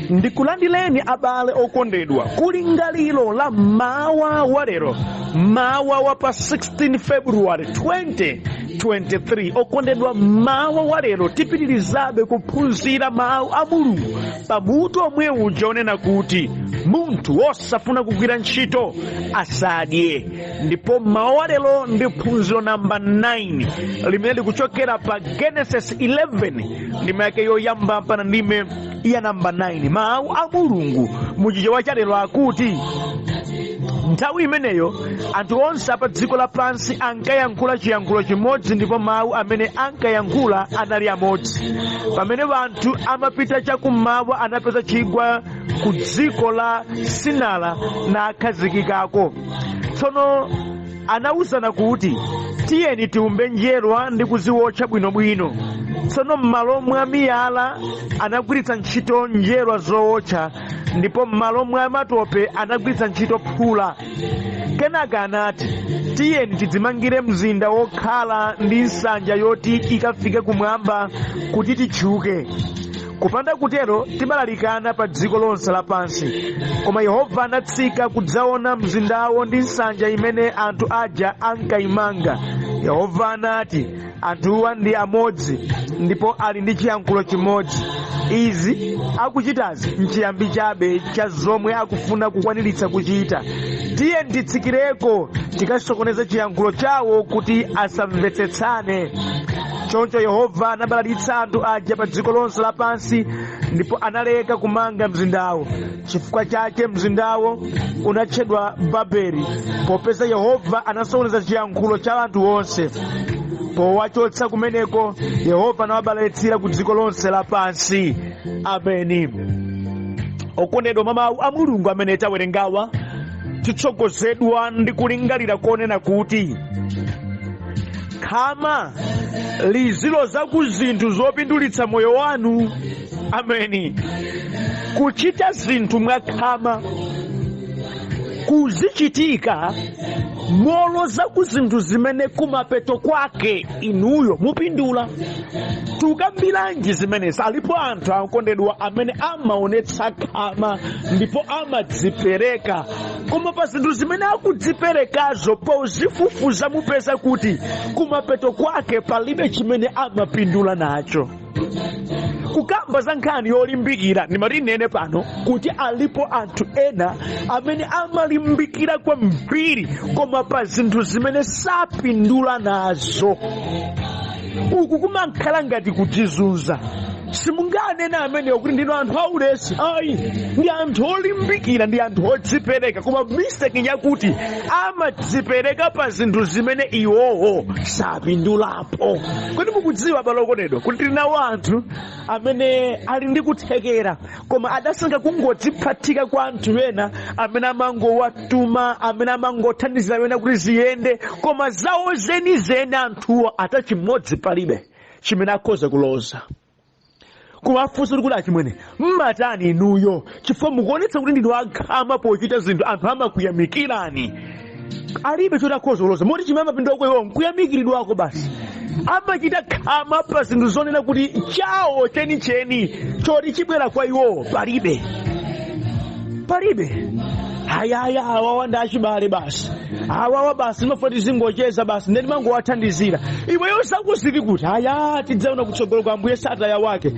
Ndikulandileni abale okondedwa kulingalilo la mawa walero, mawa wa pa 16 February 2023. Okondedwa mawa walero tipitirizabe kuphunzira mawu a Mulungu pamutu omwe uja onena kuti munthu wosafuna kugwira ntchito asadye. Ndipo mawa walero ndi phunziro namba 9 limene likuchokera pa Genesis 11 ndime yake yoyamba pana ndime ya namba 9. Mawu a Mulungu muchichewa cha lero akuti nthawi imeneyo anthu onse pa dziko lapansi ankayankhula chiyankhulo chimodzi, ndipo mawu amene ankayankhula anali amodzi. Pamene anthu amapita chakummawa anapeza chigwa ku dziko la Sinara nakhazikikako. Tsono anawuzana kuti tiyeni tiumbe njerwa ndi kuziwotcha bwinobwino. Tsono m'malo mwa miyala anagwiritsa ntchito njerwa zowotcha, ndipo m'malo mwa matope anagwiritsa ntchito phula. Kenaka anati tiyeni tidzimangire mzinda wokhala ndi nsanja yoti ikafike kumwamba kuti titchuke. Kupanda kutero timalalikana pa dziko lonse lapansi. Koma Yehova anatsika kudzaona mzindawo ndi nsanja imene anthu aja ankayimanga. Yehova anati anthuwa ndi amodzi ndipo ali ndi chiyankhulo chimodzi. Izi akuchitazi nchiyambi chabe cha zomwe akufuna kukwaniritsa kuchita. Tiye titsikireko tikasokoneza chiyankhulo chawo kuti asamvetsetsane. Choncho Yehova anabalalitsa anthu aja pa dziko lonse lapansi, ndipo analeka kumanga mzindawo. Chifukwa chake mzindawo unatchedwa Babeli, popeza Yehova anasokoneza chiyankhulo cha anthu onse. Powachotsa kumeneko Yehova anawabalalitsira ku dziko lonse lapansi. Ameni. Okondedwa mawu a Mulungu amene tawerengawa titsogozedwa ndi kulingalira konena kuti khama liziloza ku zinthu zopindulitsa moyo wanu. Ameni. Kuchita zinthu mwakhama kuzichitika moloza ku zinthu zimene kumapeto kwake inuyo mupindula. Tukambilanji zimenezi. Alipo anthu akondedwa amene amaonetsa khama ndipo amadzipereka, koma pa zinthu zimene akudziperekazo pozifufuza mupeza kuti kumapeto kwake palibe chimene amapindula nacho. Kukamba za nkhani yolimbikira ndimatinene pano kuti alipo anthu ena amene amalimbikira kwambiri koma pa zinthu zimene sapindula nazo. Uku kumakhala ngati kudzizunza. Simunganena amenewo kuti ndino anthu aulesi. Ayi, ndi anthu olimbikira, ndi anthu odzipereka, koma mistake yakuti amadzipereka pa zinthu zimene iwowo sapindulapo. Kodi mukudziwa balo okondedwa kuti tinawo anthu amene ali ndi kuthekera koma adasankha kungodziphatika kwa anthu ena amene amangowatuma, amene amangothandizira wena kuti ziyende, koma zawo zenizeni anthuwo ata chimodzi palibe chimene akhoza kuloza. Kumafunsa kuti achimwene mmatani inuyo chifukwa mukuonetsa kuti ndinu akhama pochita zinthu anthu amakuyamikirani. Alibe choti akhoza kuloza moti chimene amapindula kwa iwo nkuyamikiridwako basi. Amachita khama pa zinthu zonena kuti chawo chenicheni choti chibwera kwa iwo palibe. Haya awawa ndachibale basi. Awawa basi mafoti zingocheza basi ndeni mangowathandizira. Iweyo sakuzivi kuti haya tidzaona kutsogolo kwa Ambuye sataya wake.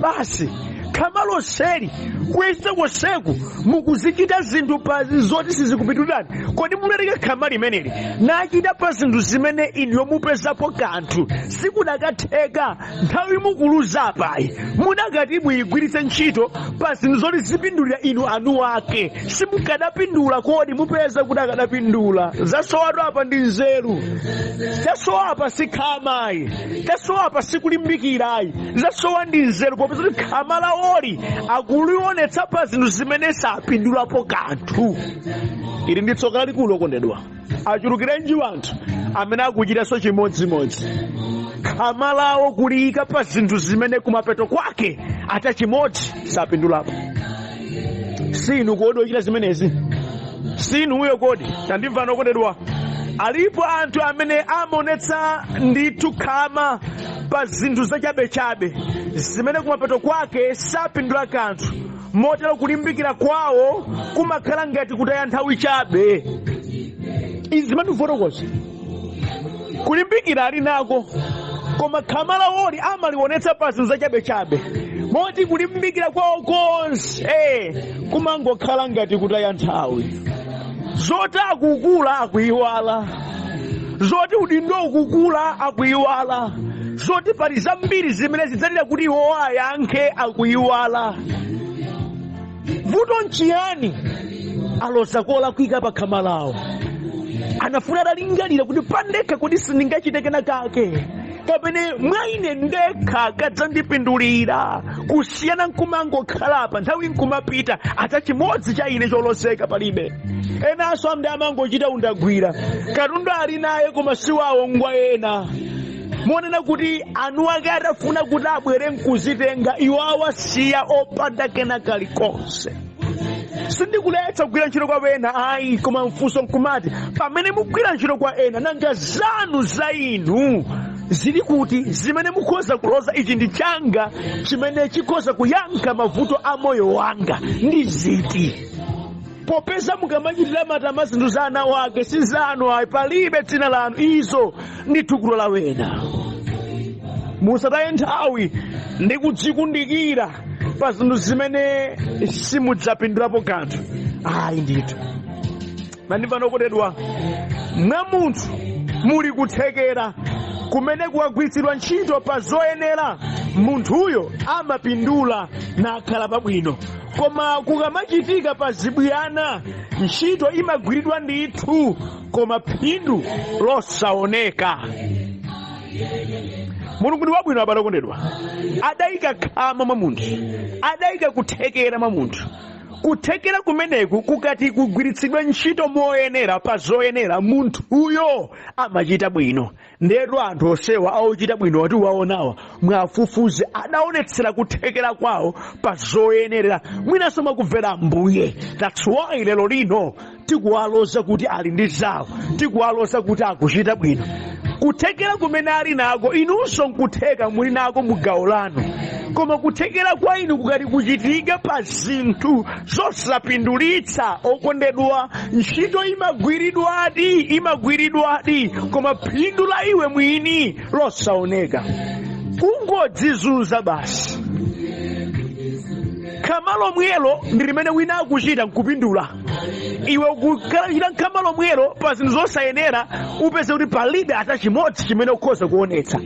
Basi khama lonseli kwese koseku mukuzichita zinthu pa zoti sizikupindulani. Kodi munatenga khama limeneli nachita pa zinthu zimene inuyo mupezapo kanthu sikudakatheka nthawi mukuluza apayi munakati muyigwiritse ntchito pa zinthu zoti zipindulira inu anu ake simukadapindula. Kodi mupeza kuti akadapindula? Zasowatu apa ndi nzeru. Zasowa apa si khamayi, zasowa apa sikulimbikirayi, zasowa ndi nzeru popeza kuti khama lawoli akulionetsa pa zinthu zimene sapindulapo kanthu. Ili ndi tsoka lalikulu okondedwa. Achulukirenji wanthu amene akuchitanso chimodzimodzi. Khama lawo kuliyika pa zinthu zimene kumapeto kwake ata chimodzi sapindulapo. Sinu kodi ochita zimenezi? Sinu uyo kodi? Tandimvana okondedwa. Alipo anthu amene amaonetsa ndithu khama pa zinthu zachabechabe zimene kumapeto kwake sapindula kanthu, motero kulimbikira kwawo kumakhala ngati kutaya nthawi chabe. Izi zimandifotokoza kulimbikira ali nako, koma khama lawoli amalionetsa pa zinthu zachabechabe, moti kulimbikira kwawo konse kumangokhala ngati kutaya nthawi. Zoti akukula akuyiwala, zoti udindo ukukula akuyiwala, zoti pali zambiri zimene zidzalira kuti iwo ayankhe akuyiwala. Vuto nchiyani? Aloza kola kuika pa khama lawo, anafuna atalingalira kuti pandekha kuti sindingachite kena kake, kapene mwa ine ndekha kadzandipindulira. Kusiyana nkumangokhalapa nthawi nkumapita, ata chimodzi cha ine choloseka palibe. Enanso amene amangochita undagwira, katundu ali naye koma si wawo ngwa ena. Monena kuti anu ake atafuna kuti abwere nkuzitenga, iwo awasiya opanda kena kalikonse. Sindikuletsa kugwira ntchito kwa ena ayi, koma mfunso nkumati pamene mugwira ntchito kwa ena nanga zanu za inu zili kuti, zimene mukhoza kuloza ichi ndi changa chimene chikhoza kuyankha mavuto a moyo wanga ndi ziti? Popeza mukamachitira matama zinthu za ana wake si zanu ayi, palibe dzina lanu, izo ndi thukulo la wena. Musataye nthawi ndi kudzikundikira pa zinthu zimene simudzapindulapo kanthu. Ayi ndithu mandimva okondedwa, mwa munthu muli kuthekera kumene kuwagwiritsidwa ntchito pa zoyenera, munthuyo amapindula nakhala pabwino. Koma kukamachitika pa zibwiyana, ntchito imagwiridwa ndithu koma phindu losaoneka. Mulungu ndi wabwino abale okondedwa, adayika khama mwa munthu, adayika kuthekera mwa munthu. Kuthekera kumeneku kukati kugwiritsidwe ntchito moyenera pa zoyenera, munthuyo amachita bwino. Ndetu anthu osewa auchita bwino wati waonawa mwafufuze adaonetsera kuthekera kwawo pa zoyenerera, mwinanso mwakubvera Ambuye. That's why lero lino tikuwaloza kuti ali ndi zawo, tikuwaloza kuti akuchita bwino. Kuthekera kumene ali nako inunso nkutheka muli nako mugawo lanu, koma kuthekera kwa inu kukati kuchitika pa zinthu zosapindulitsa, okondedwa, ntchito imagwiridwadi koma phindu la iwe mwini losaoneka. Kungodzizuza basi. Khama lomwelo ndi limene wina akuchita nkupindula, iwe ukukhalachita khama lomwelo pa zinthu zosayenera, upeze kuti palibe ata chimodzi chimene ukhoza kuonetsa.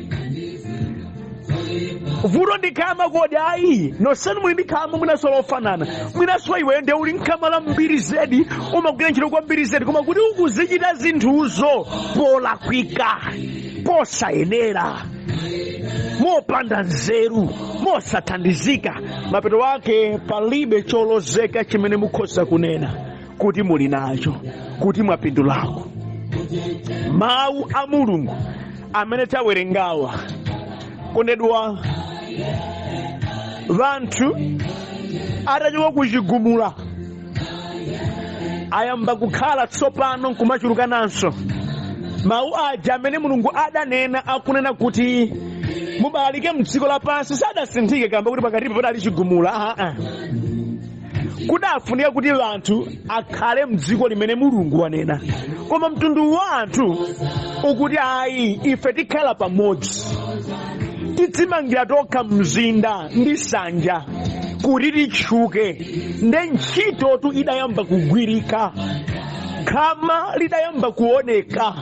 Vuto ndi khama kodi? Ayi, nonsenu muli ndi khama mwinanso lofanana. Mwinanso iwe nde uli nkhama la mbiri zedi, umagwira ntchito kwa mbiri zedi, koma kuti ukuzichita zinthuzo polakwika, posayenera, mopanda nzeru, mosathandizika, mapeto wake palibe cholozeka chimene mukhoza kunena kuti muli nacho, kuti mwapindulako. Mawu a Mulungu amene tawerengawa, kondedwa, vanthu atachoka kuchigumula ayamba kukhala tsopano nkumachulukananso. Mawu aja amene Mulungu adanena akunena kuti mubalike mdziko lapansi sadasinthike kamba kuti pakatipa padali chigumula. Kudafunika kuti vanthu akhale mdziko limene Mulungu wanena, koma mtundu wa anthu ukuti ayi, ife tikhala pamodzi, tidzimangira tokha mzinda ndi sanja kuti titchuke. Nde ntchitotu idayamba kugwirika, khama lidayamba kuoneka,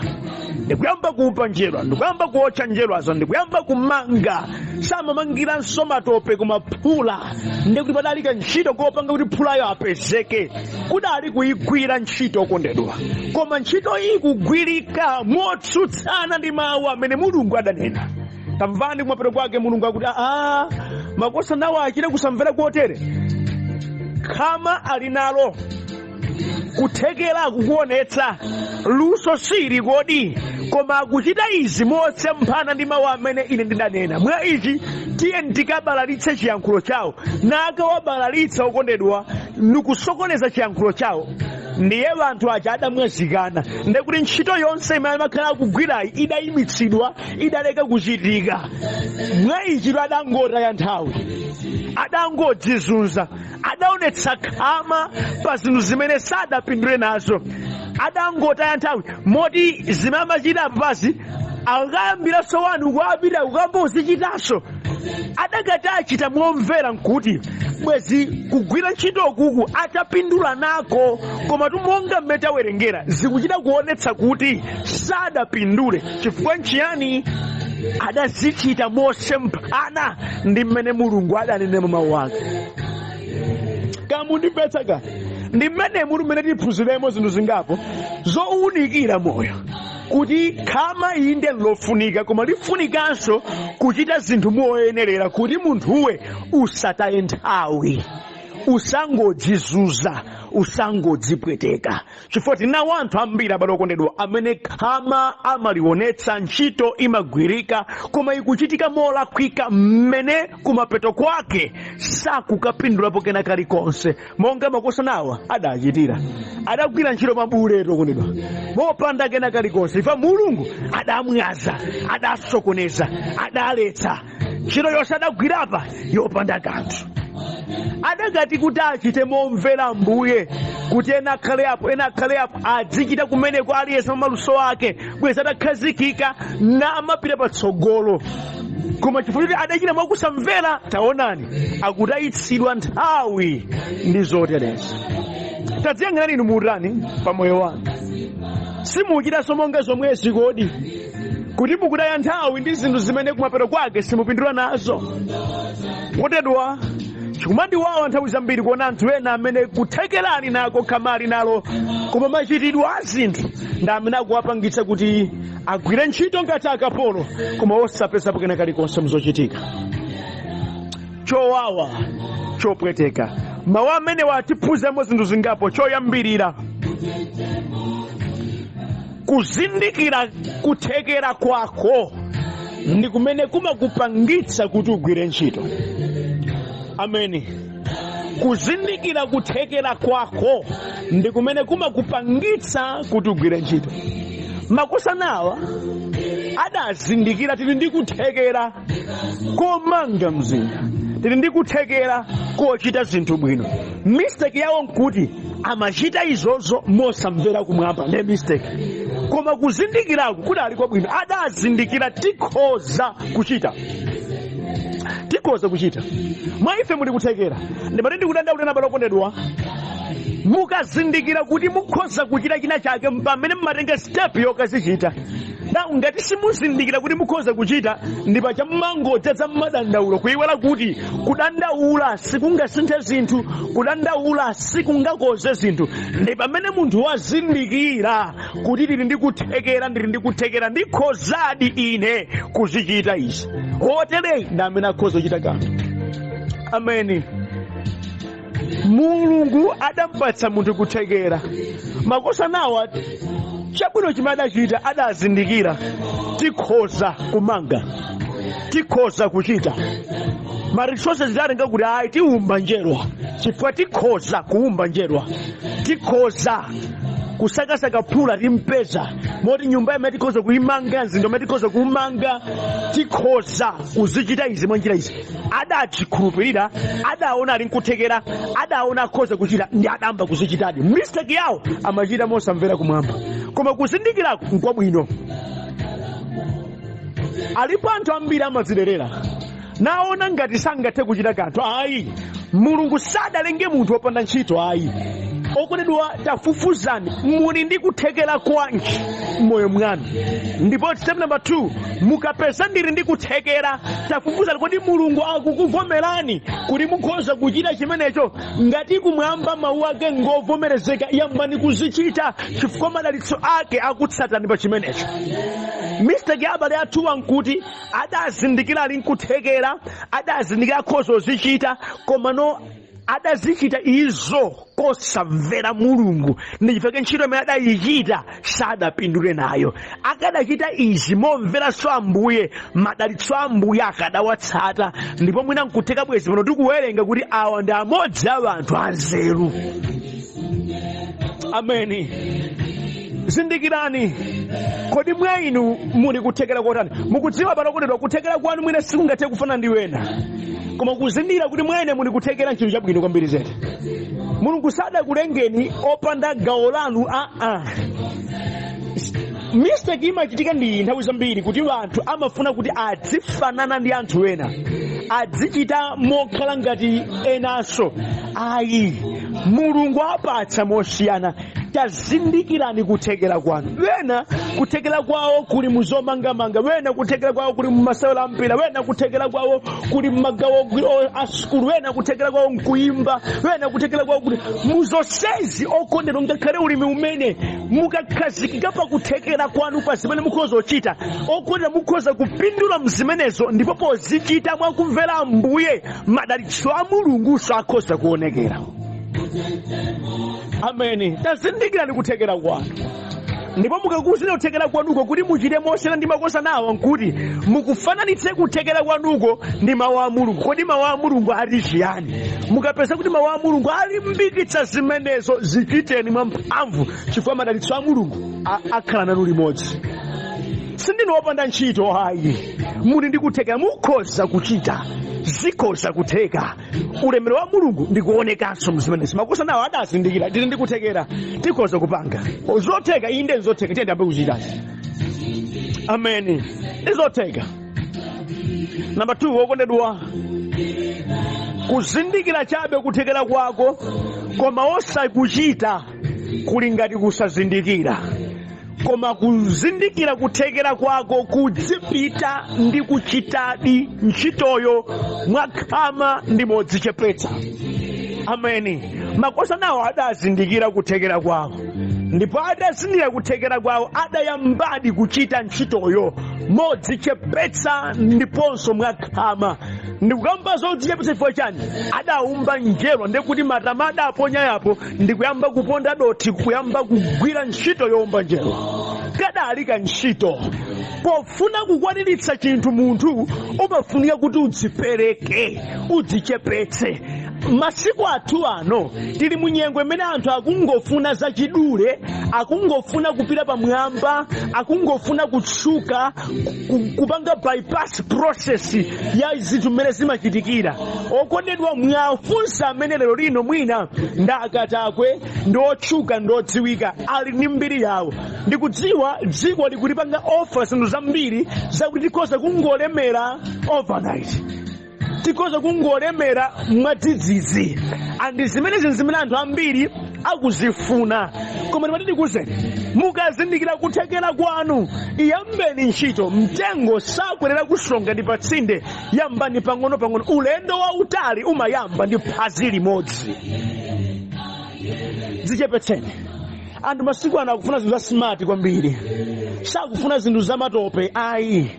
ndikuyamba kuupa njerwa, ndikuyamba kuotcha njerwazo, ndikuyamba kumanga. Samamangiranso matope koma phula, ndikuti padalika ntchito kopanga kuti phulayo apezeke. Kudali kuyigwira ntchito okondedwa, koma ntchito iyi kugwirika motsutsana ndi mawu amene Mulungu adanena. Tamvani kumapeto kwake Mulungu akuti makosa nawo achite kusamvera kotere. Khama ali nalo, kuthekera kukuonetsa, luso sili kodi, koma akuchita izi mosemphana ndi mawu amene ine ndidanena. Mwa ichi tiye ndikabalalitse chiyankhulo chawo, naka wabalalitsa okondedwa, nikusokoneza chiyankhulo chawo. ndiye anthu aja adamwazikana ndekuti ntchito yonse imene amakhala kugwirayi idayimitsidwa idaleka kuchitika. Mwa ichi adangotaya nthawi, adangodzizunza, adaonetsa khama pa zinthu zimene sadapindule nazo, adangotaya nthawi moti zimene amachita pasi akayambiranso wanu kuapita kukambozichitanso. Adakati achita momvera nkuti bwezi kugwira ntchito kuku atapindula nako, koma tumonga mmene tawerengera zikuchita kuonetsa kuti sadapindule. Chifukwa nchiyani? Adazichita mosemphana ndi mmene Mulungu adanenera mawu ake. Kamundipetsaka ndi mmene mmene tiphunziremo zinthu zingapo zowunikira moyo, kuti khama inde lofunika, koma lifunikanso kuchita zinthu moyenerera kuti munthuwe usataye nthawi, usangodzizunza, usangodzipweteka. Chifukwa tinawo anthu ambiri abale okondedwa amene khama amalionetsa ntchito imagwirika koma ikuchitika molakwika, mmene kumapeto kwake sakukapindulapo kena kalikonse monga makosa nawa adachitira. Adagwira ntchito mabuleto okondedwa mopanda kena kalikonse, ifa Mulungu adamwaza, adasokoneza, adaletsa ntchito yonse adagwirapa yopanda kanthu. Adakati kuti achite momvera Ambuye, kuti ena akhale apo adzichita kumeneko aliyense maluso ake, bwezi adakhazikika na amapita patsogolo. Koma chifukwa kuti adachita mwakusamvera, taonani akutayitsidwa nthawi ndi zotereza. Tadziyang'anani inu mutani pa moyo wanu, simuchitanso monga zomwezi kodi? Kuti mukutaya nthawi ndi zinthu zimene kumapeto kwake simupindula nazo. Kotedwa chikumandiwawa nthawi zambiri kuona anthu ena amene kuthekerani nako khamali nalo, koma machitidwa a zinthu ndi amene akuwapangitsa kuti agwire ntchito ngati akapolo, koma osapezapo kena kalikonse mzochitika. Chowawa, chopweteka. Mawu amene watiphunzamo zinthu zingapo. Choyambirira, kuzindikira kuthekera kwako ndi kumene kumakupangitsa kuti ugwire ntchito. Ameni. Kuzindikira kuthekera kwako ndi kumene kumakupangitsa kuti ugwire ntchito. Makosa nawa adazindikira tili ndi kuthekera komanga mzinda, tili ndi kuthekera kochita zinthu bwino. Mistake yawo nkuti amachita izozo mosamvera kumwamba, ndi mistake. Koma kuzindikirako kudali kwabwino, adazindikira tikhoza kuchita. Mwa ife muli kuthekera. Ndimati ndikudandaula na balokondedwa, mukazindikira kuti mukhoza kuchita china chake pamene mmatenga step yokazichita. Ngati simuzindikira kuti mukhoza kuchita, ndipo chammangodza mmadandaulo, kuyiwala kuti kudandaula sikungasinthe zinthu, kudandaula sikungakoze zinthu. Ndi pamene munthu wazindikira kuti ndili ndi kuthekera, ndikhozadi ine kuzichita izi. Hotere ndi amene akhoza kuchita kanthu. Ameni. Mulungu adampatsa munthu kuthekera. Makosa nawa chabwino chimene adachita, adazindikira tikhoza kumanga, tikhoza kuchita. Marisources zidalenga kuti ayi tiumba njerwa, chifukwa tikhoza kuumba njerwa, tikhoza kusakasaka phula timpeza, moti nyumba imene tikhoza kuyimanga, mzinda umene tikhoza kuumanga, tikhoza kuzichita izi mwanjira izi. Adachikhulupirira, adaona ali nkuthekera, adaona akhoza kuchita, ndi adamba kuzichitadi. Mistake yawo amachita mosamvera kumwamba, koma kuzindikirako nkwabwino. Alipo anthu ambiri amadziderera, naona ngati sangathe kuchita kanthu. Ayi, Mulungu sadalenge munthu wopanda ntchito. Ayi, okondedwa, tafufuzani muli ndi kuthekera kwanji moyo mwanu. Ndipo step number 2, mukapeza ndili ndi kuthekera, tafufuzani kodi Mulungu akukuvomerani kuti mukhoza kuchita chimenecho. Ngati kumwamba mawu ake ngovomerezeka, yambani kuzichita, chifukwa madalitso ake akutsatani pa chimenecho. Mistake ya abale athu nkuti adazindikira ali nkuthekera, adazindikira akhoza kuzichita, koma no adazichita izo kosamvera Mulungu. Ndi chifukwa ntchito imene adayichita sadapindule nayo. Akadachita izi momveranso Ambuye, madalitso Ambuye akadawatsata. Ndipo mwina nkutheka bwezi pano tikuwerenga kuti awa ndi amodzi a anthu anzeru. Ameni. Zindikirani. Kodi mwa inu muli kuthekera kotani? Mukudziwa pano kuti kuthekera kwanu mwina sikungathe kufana ndi wena. Koma kuzindikira kuti mwene muli kuthekera chinthu chabwino kwambiri zedi. Mulungu sadakulengeni opanda gawo lanu Mistake imachitika ndi nthawi zambiri kuti anthu amafuna kuti adzifanana ndi anthu ena, adzichita mokhala ngati enanso. Ayi, Mulungu apatsa mosiyana. Tazindikirani kuthekera kwanu. Wena kuthekera kwawo kuli muzomangamanga, wena kuthekera kwawo kuli mumasewera ampira, wena kuthekera kwawo kuli mmagawo asukulu, wena kuthekera kwawo nkuimba, wena kuthekera kwawo kuli muzosezi okondedwa. Ngakhale ulimi umene mukakhazikika pa kuthekera kwanu pa zimene mukhoza kuchita, okondedwa mukhoza kupindula mzimenezo, ndipo pozichita mwakumvera Ambuye, madalitso a Mulungu akhoza kuonekera. Ameni. Tazindikirani kuthekera kwanu. Ndipo mukakuuzira kuthekera kwanuko kuti muchite mosiyana ndi makosa nawo, nkuti mukufananitse kuthekera kwanuko ndi mawu a Mulungu. Kodi mawu a Mulungu ali chiyani? Mukapeza kuti mawu a Mulungu alimbikitsa zimenezo, zichiteni mwamphamvu, chifukwa madalitso a Mulungu akhala nanu limodzi. Sindinu opanda ntchito ayi. Muli ndi kuthekera, mukhoza kuchita, zikhoza kutheka. Ulemerero wa Mulungu ndikuonekanso mzimenezi. Makosa nawo adazindikira, tili ndi kuthekera, tikhoza kupanga. Zotheka inde zotheka, tiyende ambe kuchitazi. Ameni. Izotheka. Number 2, okondedwa, kuzindikira chabe kuthekera kwako koma osakuchita kuli ngati kusazindikira. Koma kuzindikira kuthekera kwako kudzipita ndi kuchitadi ntchitoyo mwakhama ndi modzichepetsa. Ameni. Makosa nawo adazindikira kuthekera kwawo, ndipo adazindikira kuthekera kwawo adayambadi kuchita ntchitoyo modzichepetsa ndiponso mwakhama. Ndikukamba zodzichepetsa chifukwa chani? Adaumba njerwa, ndekuti matama adaponya yapo ndikuyamba kuponda dothi, kuyamba kugwira ntchito yowumba njerwa. Kadalika ntchito. Pofuna kukwaniritsa chinthu munthu umafunika kuti udzipereke, udzichepetse. Masiku athu ano tili munyengo imene anthu akungofuna zachidule, akungofuna kupita pamwamba, akungofuna kutsuka, kupanga bypass process ya zinthu mmene zimachitikira. Okondedwa, mwafunsa amene lero lino mwina ndakatakwe ndotchuka ndodziwika ali ndi mbiri yawo. Ndikudziwa dziko likulipanga offer zinthu zambiri zakuti tikhoza kungolemera overnight, tikhoza kungolemera mwadzidzidzi. Andi zimene anthu ambiri akuzifuna. Koma ndimati ndikuzeni, mukazindikira kuthekera kwanu, iyambeni ntchito. Mtengo sakwerera kusonga ndi patsinde, yambani pang'ono-pang'ono. Ulendo wautali umayamba ndi phazi limodzi. Dzichepetseni. Anthu masiku ano akufuna zinthu za smart kwambiri, sakufuna zinthu za matope ayi,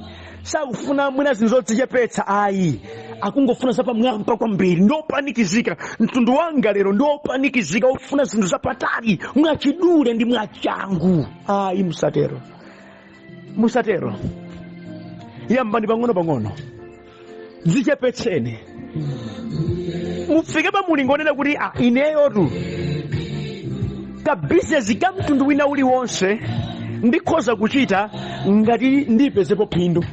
sakufuna mwina zinthu zodzichepetsa ayi, akungofuna zapamwamba kwambiri. Ndopanikizika. Mtundu wanga lero ndopanikizika, ufuna zinthu zapatali, mwachidule ndi mwachangu. Ayi, musatero. Musatero. Yambani pang'ono-pang'ono. Dzichepetseni. Mufike pa mulingo onena kuti ineyotu ka business ka mtundu wina uliwonse ndikhoza kuchita ngati ndipezepo phindu.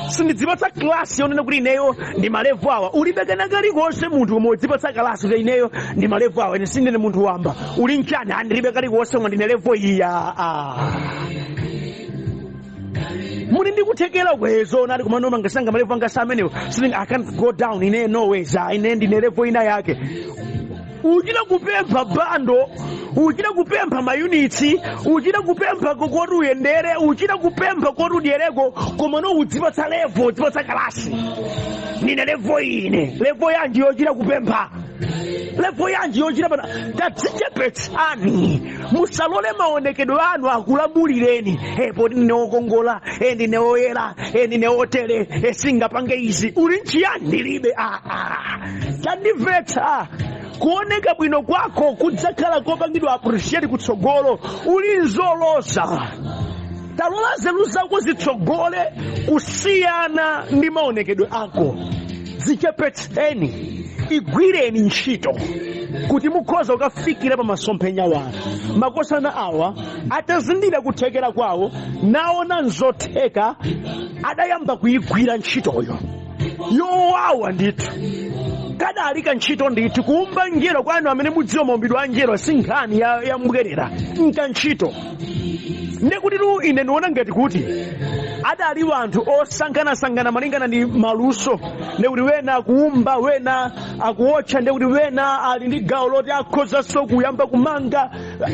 Sindidzipatsa klasi yonena kuti ineyo ndi malevu awa. Ulibe kalikonse munthu koma udzipatsa klasi kuti ineyo ndi malevu awa, ine sindine munthu wamba. Uli nchani? Ndilibe kalikonse koma ndine levo iya. Muli ndi kuthekera kwezo nati koma noma ngasanga malevu anga samenewo, I can't go down ine no ways. Ine ndine levo ina yake. Uchita kupempha bando, uchita kupempha mayunitsi, uchita kupempha kokoti uyendere, uchita kupempha koti udyereko, koma no udzipatsa levo, udzipatsa kalasi. Nine levo ine, levo yanji yochita kupempha, levo yanji yochita pana. Tadzichepetsani. Musalole maonekedwe anu akulamulireni. Poti ndine wokongola, ndine woyera, ndine wotere, singapange izi. Uli nchiyani? Ndilibe. Tandimvetsa. Kuoneka bwino kwako kudzakhala kopangidwa appreciate kutsogolo. Uli nzoloza. Talola nzeru zako zitsogole kusiyana ndi maonekedwe ako. Dzichepetseni. igwireni ntchito kuti mukhoza kukafikira pa masomphenya wanu. Makosana awa atazindira kuthekera kwawo naona nzotheka adayamba kuyigwira ntchitoyo yowawa ndithu. Kadali kantchito ndithu kuumba njero kwanu amene mudziwa maumbidwe a njero si nkhani ya mbwerera nkantchito. Ndekuti ine ndiona ngati kuti adali wanthu osanganasangana malingana ndi maluso. Ndekuti wena akuumba, wena akuotcha, ndekuti wena ali ndi gawo loti akhozanso kuyamba kumanga,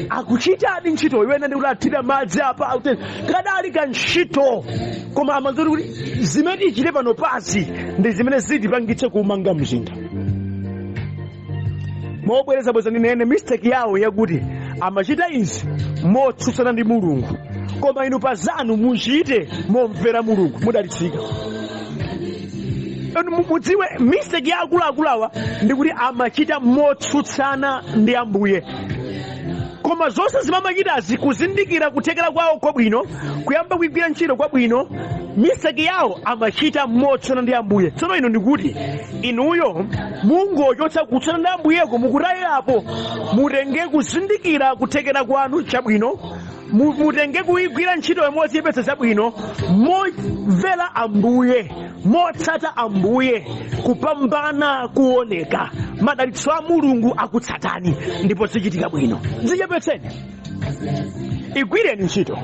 akuchitadi ntchitoyo, wena ndikuti athira madzi apa. Kadali kantchito, koma amazoti kuti zimene tichite pano pasi ndi zimene zitipangitse kumanga mzinda. Mobwereza bweza ndinene mistake yawo yakuti amachita izi motsutsana ndi Mulungu, koma inu pazanu muchite momvera Mulungu, mudalitsika. Mudziwe mistake ya akuluakulawa ndikuti amachita motsutsana ndi Ambuye, koma zonse zimamachitazi kuzindikira kuthekera kwawo kwabwino, kuyamba kuigwira ntchito kwabwino. Mistake yawo amachita motsutsana ndi Ambuye. Tsono ino ndikuti inuyo mungochotsa kutsutsana ndi Ambuyeko, mukutayirapo mutenge kuzindikira kuthekera kwanu chabwino, mutenge kuigwira ntchito yomodzi yepetsa zabwino, momvera Ambuye, motsata Ambuye, kupambana kuoneka. Madalitso a Mulungu akutsatani ndipo zichitika bwino. Zichepetseni, igwireni ntchito,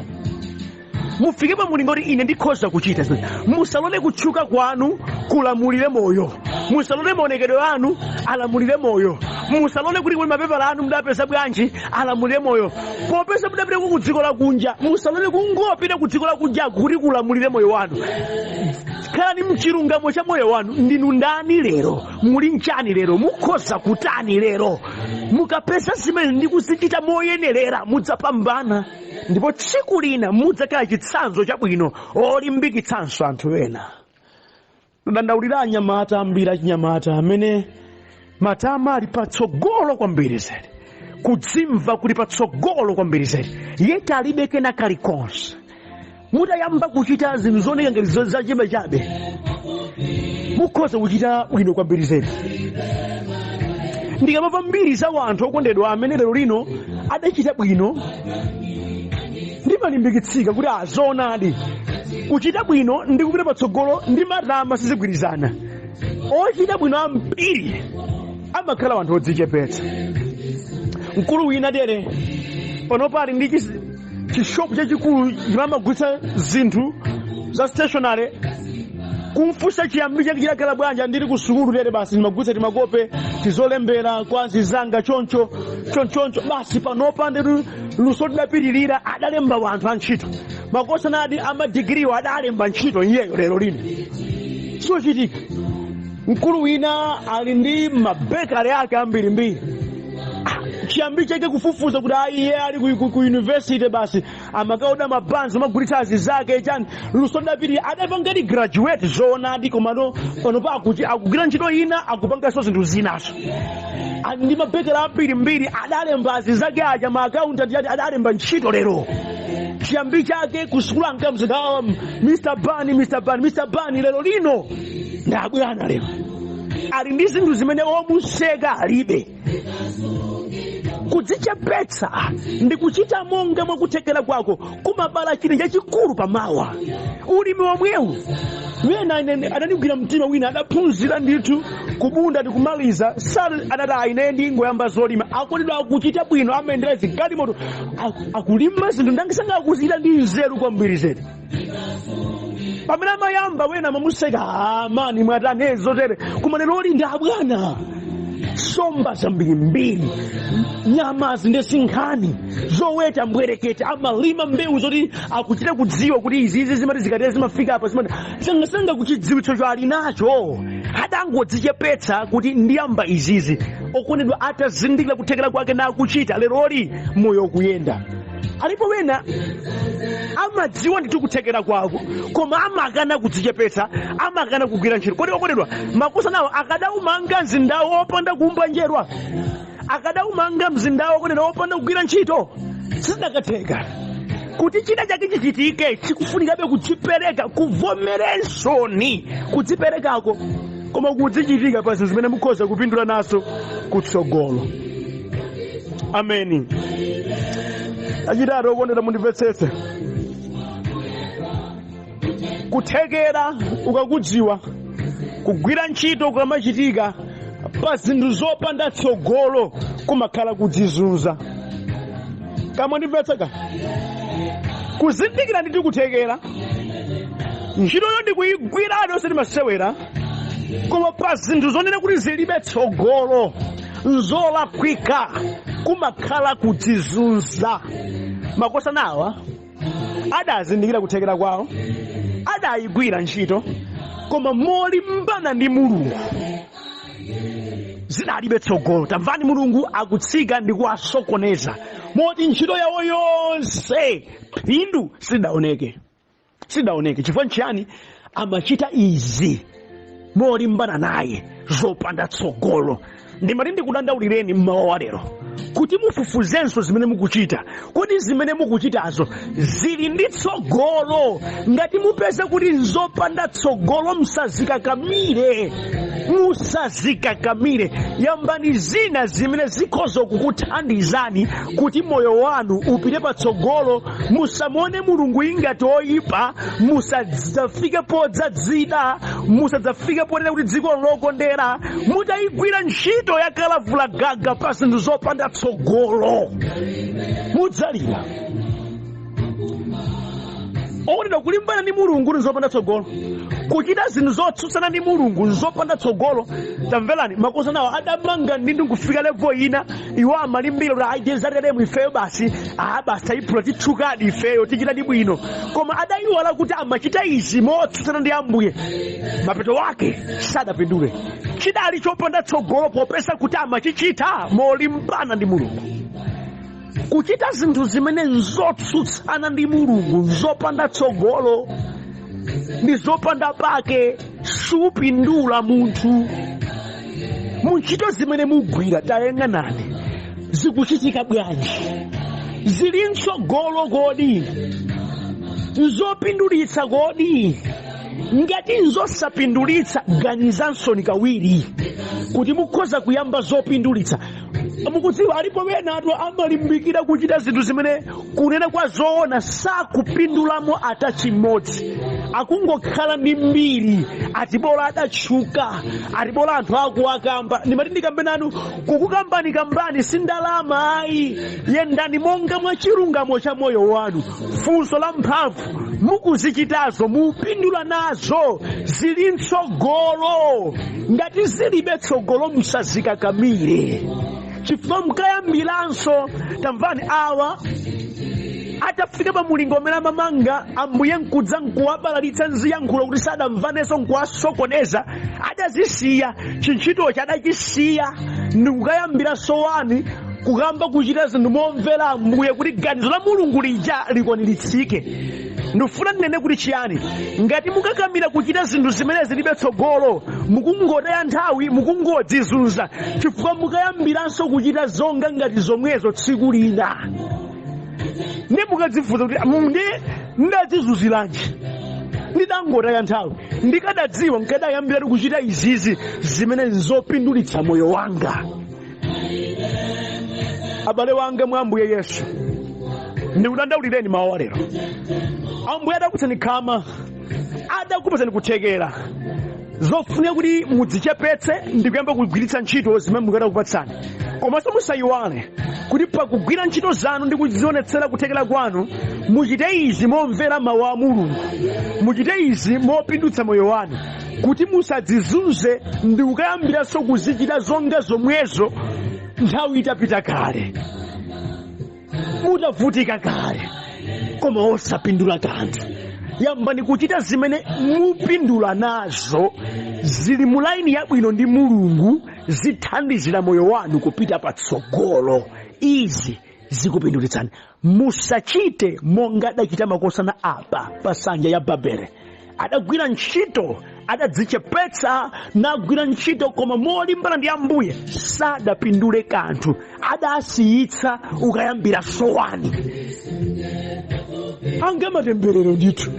mufike pa mulingo kuti ine ndikhoza kuchita. Musalole kutchuka kwanu kulamulire moyo, musalole maonekedwe anu alamulire moyo, musalole kuti kuli mapepala anu mudapeza bwanji alamulire moyo. Popeza mudapita ku dziko la kunja, musalole kungopita ku dziko la kunja kuti kulamulire moyo wanu. Khalani mchilungamo cha moyo wanu. Ndinu ndani lero? Muli nchani lero? Mukhoza kutani lero? Mukapeza zimene ndikuzichita moyenerera mudzapambana, ndipo tsiku lina mudzakhala chitsanzo chabwino olimbikitsanso anthu ena. Ndandaulira anyamata ambiri achinyamata amene matama ali patsogolo kwambiri zedi, kudzimva kuli patsogolo kwambiri zedi, yeti alibe kena kalikonse. Mutayamba kuchita zinthu zooneka ngati zachabechabe, mukhoza kuchita bwino kwambiri zedi. Ndikamva mbiri za wanthu okondedwa amene lero lino adachita bwino, ndimalimbikitsika kuti zoonadi kuchita bwino ndi kupita patsogolo ndi matama sizigwirizana. Ochita bwino ambiri amakhala wanthu odzichepetsa. Mkulu wina dere panopo ali ndi chishopu chachikulu chimamagulitsa zinthu za stationary. Kumfusa chiyambi chake chidakhala bwanja, ndili ku sukulu lere basi ndimagulitsa timakope tizolembera kwa zizanga choncho basi. Panopa ndi luso lidapitirira, adalemba wanthu antchito. Makosana adi amadigiriwa adalemba ntchito iyeyo lero lino. Sochitika mkulu wina ali ndi mabekari ake ambirimbiri, chiyambi chake kufufuza kuti iye ali ku university basi amakaoda mabanzi amagulitsa azizake chani. Luso lidapirira adapangadi graduate zoonadi, komano panopa akugwira ntchito ina akupanganso zinthu zinaso. Ndi mabekari ambirimbiri adalemba azizake aja, ma accountant ati adalemba ntchito lero. Chiyambi chake kusukulu ankamzika Mr. Bani lero lino ndabwana lero ali ndi zinthu zimene omuseka alibe. Kudzichepetsa ndi kuchita monga mwakuthekera kwako kumabala chinthu chachikulu pamawa. Ulimi womwewu wena adandigwira mtima, wina adaphunzira ndithu kubunda ndi kumaliza, adati ine ndingoyamba zolima. Akulidwa akuchita bwino, amayendera zigalimoto, akulima zinthu ndangisanga akuchita ndi nzeru kwambiri zedi. Pamene amayamba wena mamuseka, mani mwatanezo tere, koma lero ndi abwana. Somba zambirimbiri, nyama zindesinkhani, zoweta mbwerekete, amalima mbewu zoti akuchita kudziwa kuti izizi zimati zikatera zimafika apa sanga kuchidziwitso cho ali nacho. Adangodzichepetsa kuti ndiyamba izizi. Okondedwa atazindikira kuthekera kwake na akuchita, leroli moyo kuyenda. Alipo wena amadziwa ndithu kuthekera kwako, koma amakana kudzichepetsa, amakana kugwira ntchito. Kodi okondedwa makosa nawo akadaumanga mzindawo opanda kuumba njerwa, akadaumanga mzindawo okondedwa opanda kugwira ntchito, sizidakatheka. Kuti china chake chichitike chikufunikabe kuchipereka, kuvomerensoni kudziperekako. koma kudzichitika pa zinthu zimene mukhoza kupindula nazo kutsogolo. Ameni. Achitatu okondedwa mundimvetsetse, kuthekera ukakudziwa, kugwira ntchito kukamachitika pa zinthu zopanda tsogolo kumakhala kudzizunza. Kama ndimvetseka, kuzindikira nditi kuthekera, ntchitoyo ndikuyigwira yonse ndimasewera, koma pa zinthu zonena kuti zilibe tsogolo, nzolakwika, kumakhala kudzizunza. Makosa nawa adazindikira kuthekera kwawo, adayigwira ntchito, koma molimbana ndi Mulungu zinalibe tsogolo. Tamvani, Mulungu akutsika ndi kuwasokoneza moti ntchito yawo yonse phindu sidaoneke. Chifukwa nchiyani? Amachita izi molimbana naye, zopanda tsogolo. Ndimati ndikudandaulireni mmawa wa lero kuti mufufuzenso zimene mukuchita, kuti zimene mukuchitazo zili ndi tsogolo. Ngati mupeza kuti nzopanda tsogolo, musazikakamire. Yambani zina zimene zikhoza kukuthandizani kuti moyo wanu upite patsogolo. Musamuone Mulungu ingati oyipa, musadzafike podzadzida, musadzafike ponena kuti dziko lokondera. Mutayigwira ntchito yakalavula gaga pa zinthu zopanda tsogolo, mudzalira. Okondedwa, kulimbana ndi Mulungu nzopanda tsogolo, kuchita zinthu zotsutsana ndi Mulungu nzopanda tsogolo. Tamverani, makosa nawo adamanga ndi kufika level ina, iwo amalimbira kuti ayijezateremu ifeyo basi tayiphula tithukadi ifeyo tichita ndi bwino, koma adayiwala kuti amachita izi motsutsana ndi Ambuye. Mapeto wake sadapindule, chidali chopanda tsogolo popeza kuti amachichita molimbana ndi Mulungu. Kuchita zinthu zimene nzotsutsana ndi Mulungu, nzopanda tsogolo, ndi zopanda pake, supindula munthu. Muntchito zimene mugwira, tayang'anani, zikuchitika bwanji? Zili mtsogolo kodi? Nzopindulitsa kodi? Ngati nzosapindulitsa, ganizanso kawiri kuti mukhoza kuyamba zopindulitsa. Mukudziwa alipo wena atu amalimbikira kuchita zinthu zimene kunena kwa zoona sakupindulamo ata chimodzi, akungokhala ndi mbiri, atibola adatchuka, atibola anthu akuwakamba. Ndimati ndikambe nanu, kukukambani sindalama ayi, yendani monga mwa chilungamo cha moyo wanu. Funso la mphamvu mukuzichitazo, mupindula nazo, zili mtsogolo. Ngati zilibe tsogolo, musazikakamire, chifukwa mukayambiranso. Tamvani, awa atafika pa mulingo umene amamanga, Ambuye nkudza nkuwabalalitsa nziyankhulo kuti sadamvanenso nkuwasokoneza, adazisiya chintchitochi, adachisiya ndikukayambiranso wani kukamba kuchita zinthu momvera Ambuye kuti ganizo la Mulungu lija likwaniritsidwe. Ndifuna ndinene kuti chiyani? Ngati mukakamira kuchita zinthu zimene zilibe tsogolo, mukungotaya nthawi, mukungodzizunza, chifukwa mukayambiranso kuchita zonga ngati zomwezo tsiku lina. Ndi mukadzifunsa kuti ndadzizunziranji? Ndidangotaya nthawi, ndikadadziwa nkadayambiratu kuchita izizi zimene nzopindulitsa moyo wanga. Abale wanga mwa Ambuye Yesu, ndikudandaulireni mawu wa lero. Ambuye adakupatsani khama, adakupatsani kuthekera, zofunika kuti mudzichepetse ndi kuyamba kugwiritsa ntchito zimene mukadakupatsani. Komanso musayiwale kuti pakugwira ntchito zanu ndi kudzionetsera kuthekera kwanu, muchite izi momvera mawu a Mulungu, muchite izi mopindutsa moyo wanu, kuti musadzizunze ndi kukayambiranso kuzichita zonga zomwezo nthawi itapita kale, mutavutika kale, koma osapindula kanthu. Yambani kuchita zimene mupindula nazo, zili mu laini yabwino ndi Mulungu, zithandizira moyo wanu kupita patsogolo. Izi zikupindulitsani. Musachite monga adachita makosana apa pa nsanja ya Babele. Adagwira ntchito, adadzichepetsa, nagwira ntchito, koma molimbana ndi Ambuye sadapindule kanthu, adasiyitsa ukayambira sowani. Anga matemberero ndithu,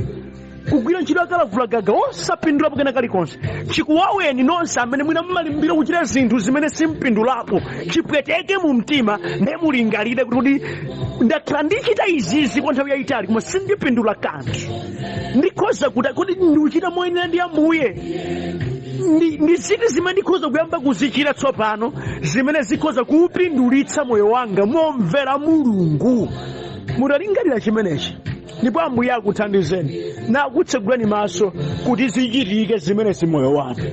kugwira ntchito akalavulagaga osapindula pakena kalikonse. Chikuwaweni nonse amene mwina mmalimbira kuchita zinthu zimene simpindulapo. Chipweteke mu mtima ne mulingalire kuti ndakhala ndichita izizi kwa nthawi yayitali koma sindipindula kanthu. Ndikhoza kuti ndikuchita moyenera ndi Ambuye. Ndi ziti zimene ndikhoza kuyamba kuzichita tsopano zimene zikhoza kuupindulitsa moyo wanga momvera Mulungu. Mutalingalira chimenechi ndipo Ambuye akuthandizeni na akutsegulani maso kuti zichitike zimenezi moyo wanu.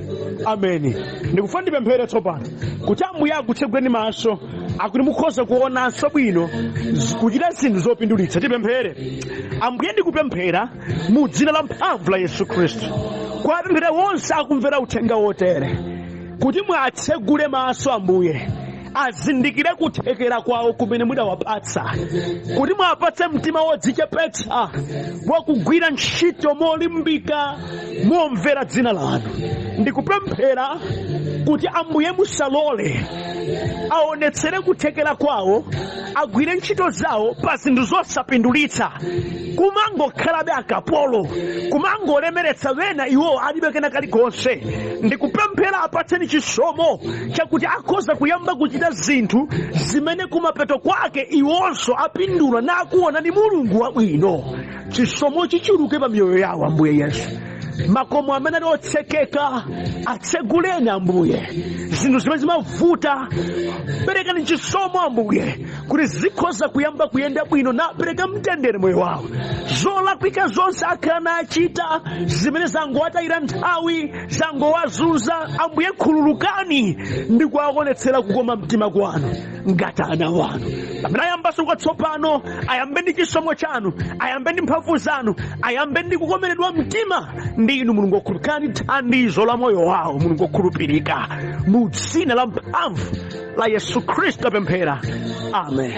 Ameni. Ndikufuna ndipemphere tsopano kuti Ambuye akutsegulani maso akuti mukhoza kuonanso bwino kuchita zinthu zopindulitsa. Tipemphere. Ambuye ndikupemphera mu dzina la mphamvu la Yesu Khristu kwa apemphera wonse akumvera uthenga wotere kuti mwatsegule maso Ambuye azindikire kuthekera kwawo kumene mudawapatsa, kuti mwapatse mtima wodzichepetsa wakugwira ntchito molimbika momvera dzina lanu. Ndikupemphera kuti Ambuye musalole aonetsere kuthekera kwawo, agwire ntchito zawo pa zinthu zosapindulitsa, kumangokhalabe akapolo, kumangolemeretsa wena iwo alibe kena kalikonse. Ndikupemphera apatseni chisomo chakuti akhoza kuyamba kuchita zinthu zimene kumapeto kwake iwonso apindula na akuona ndi Mulungu wabwino. Chisomo chichuluke pa miyoyo yawo Ambuye Yesu. Makomo amene ali otsekeka atseguleni Ambuye. Zinthu zimene zimavuta perekani chisomo Ambuye kuti zikhoza kuyamba kuyenda bwino na pereka mtendere moyo wawo. Zolakwika zonse akhala nachita zimene zangowatayira nthawi, zangowazunza, Ambuye khululukani ndi kuwaonetsera kukoma mtima kwanu ngati ana wanu. Pamene ayambanso kwatsopano ayambe ndi chisomo chanu, ayambe ndi mphamvu zanu, ayambe ndi kukomeredwa mtima ndi inu Mulungu okhulupirika, thandizo la moyo wawo Mulungu okhulupirika, mu dzina la mphamvu la Yesu Khristu apemphera. Amen.